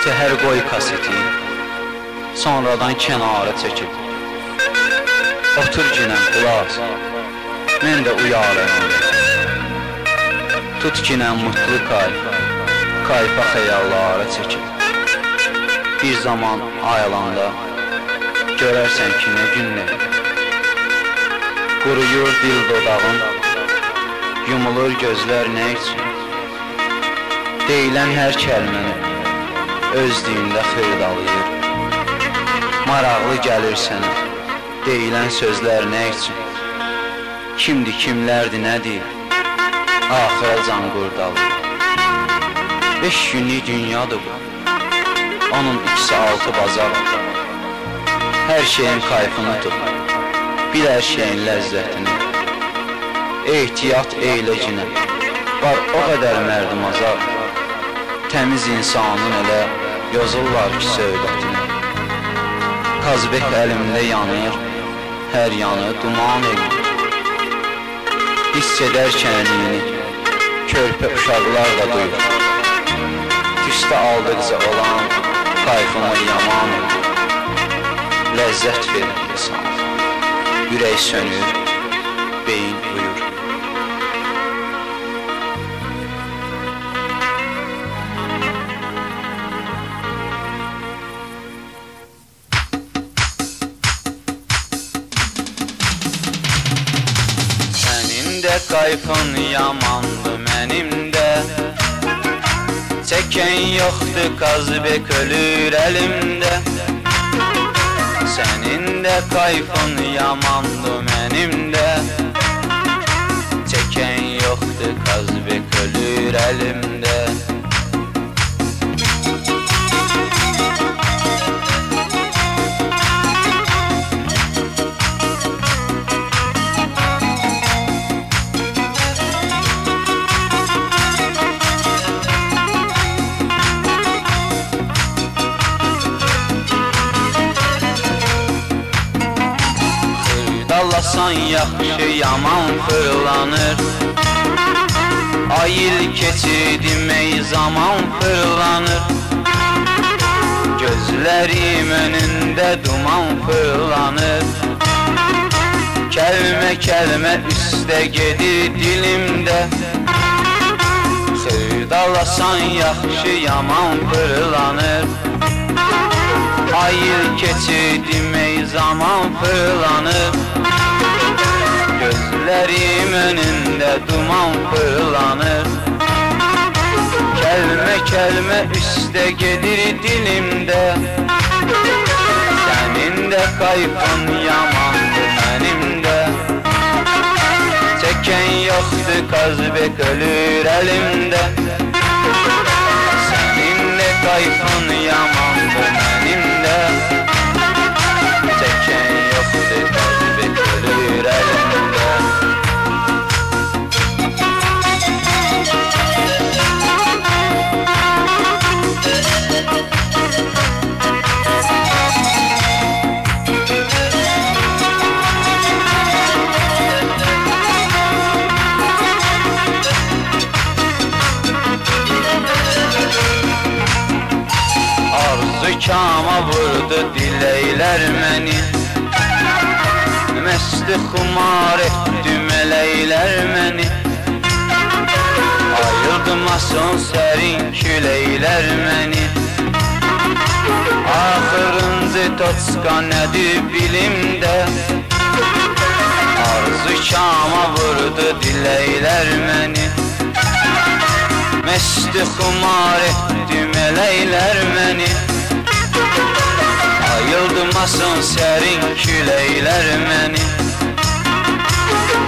təhər qoy kaseti, sonradan kənara çəkib. Otur ginəm qulaq, mən də uyarım. Tut ginəm mutlu kayfa xəyallara çəkib. Bir zaman ayılanda görərsən ki, nə günlər. Quruyur dil dodağın, yumulur gözlər nə üçün? Deyilən hər kəlməni öz dilində xırdalayır. Maraqlı gəlir sənə deyilən sözlər nə üçün? Kimdir, kimlərdir, nədir? Axıra can qurdalır. 5 günlük dünyadır bu, onun ikisi 6 bazar. Hər şeyin kayfını tut, bil hər şeyin ləzzətini. Ehtiyat eyləcinə, var o qədər mərdim azar. Təmiz insanın elə yozurlar ki söhbətini. Qazbek əlimdə yanır, hər yanı duman edir. Hiss edər kənini, körpə uşaqlar da duyur. Tüstə aldıqca olan kayfını yaman edir. Ləzzət verir insan, ürək sönür, beyin uyur. Kayfın yamandı mənim də, çəkən yoxdur, qazbek ölür əlimdə. Sənin də kayfın yamandı mənim də, çəkən yoxdur, qazbek ölür əlimdə. Dallasan yaxşı, yaman fırlanır. Ay il keçidim, ey zaman fırlanır. Gözlərim önündə duman fırlanır. Kəlmə üstə gedir dilimdə. Xırdallasan yaxşı, yaman fırlanır. Ay il keçidim, ey zaman fırlanır. Gözlərim önündə duman fırlanır. Kəlmə üstə gedir dilimdə. Sənin də kayfın yamandır mənim də, çəkən yoxdur, qazbek ölür əlimdə. Sənin də kayfın yamandır mənim də, çəkən yoxdur, qazbek ölür əlimdə. Kama vurdu diləklər məni, məsti xumar etdi mələklər məni. Ayırdımasın sərin küləklər məni. Axırıncı toçqa nədir bilimdə, arzu kama vurdu diləklər məni, məsti xumar etdi mələklər məni. Ayıldımasın sərin küləklər məni.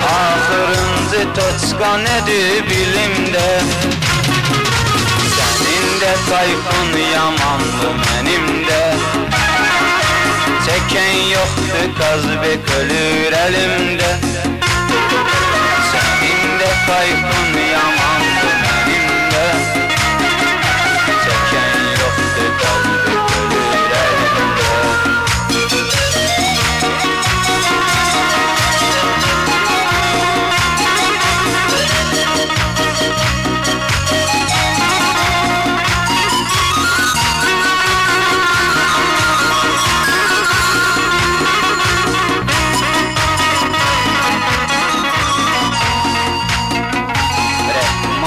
Axırıncı toçqa nədir bilimdə. Sənin də kayfın yamandı mənim də, çəkən yoxdur, qazbek ölür əlimdə. Sənin də kayfın yamandı mənim də, çəkən yoxdur, qazbek ölür əlimdə.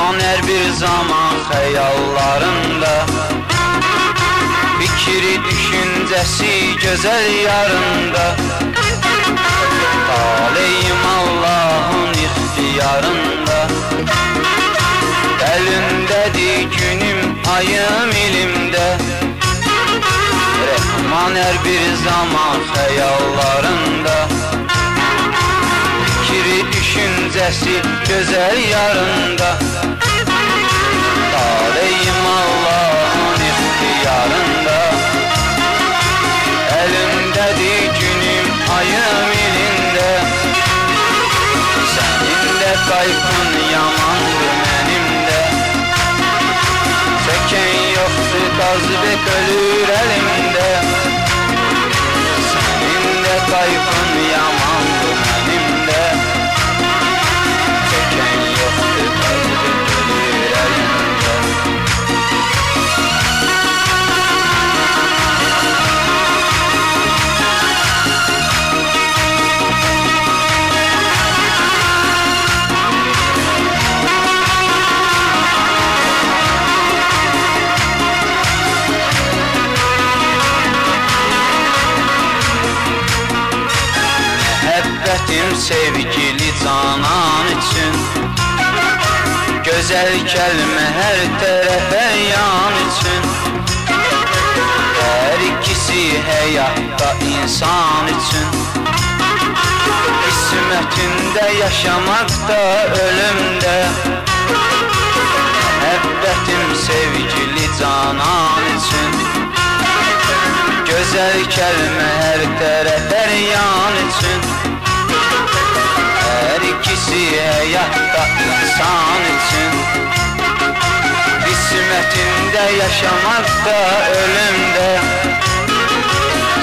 Rəhman hər bir zaman xəyallarında, fikri, düşüncəsi gözəl yarında. Taleyim Allah'ın ixtiyarında, əlindədir günüm, ayım ilimdə. Rəhman hər bir zaman xəyallarında, fikri, düşüncəsi gözəl yarında. Taleyim Allah'ın ixtiyarında, əlindədir günüm, ayım ilində. Sənin də qayfın yamandır, mənim də. Çəkən yoxdur, qazbek ölür əlimdə. Sənin də qayfın yamandır, mənim də. Çəkən yoxdur, qazbek ölür əlimdə. Məhəbbətim sevgili canan üçün, gözəl kəlmə hər tərəfə yan üçün. Hər ikisi həyatda insan üçün, qismətində yaşamaqda, ölümdə. Məhəbbətim sevgili canan üçün, gözəl kəlmə hər tərəfə yan üçün. Hər ikisi həyatda insan üçün, qismətində yaşamaqda, ölümdə.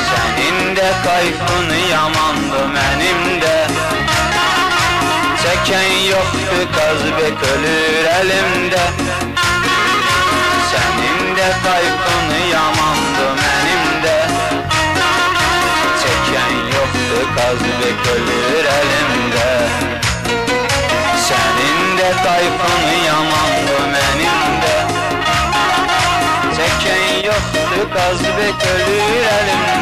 Sənin də qayfın yamandır, mənim də. Çəkən yoxdur, qazbek ölür əlimdə. Sənin də qayfın yamandır, mənim də. Çəkən yoxdur, qazbek ölür əlimdə. Sənin də qayfın yamandır, mənim də. Çəkən yoxdur, qazbek ölür əlimdə.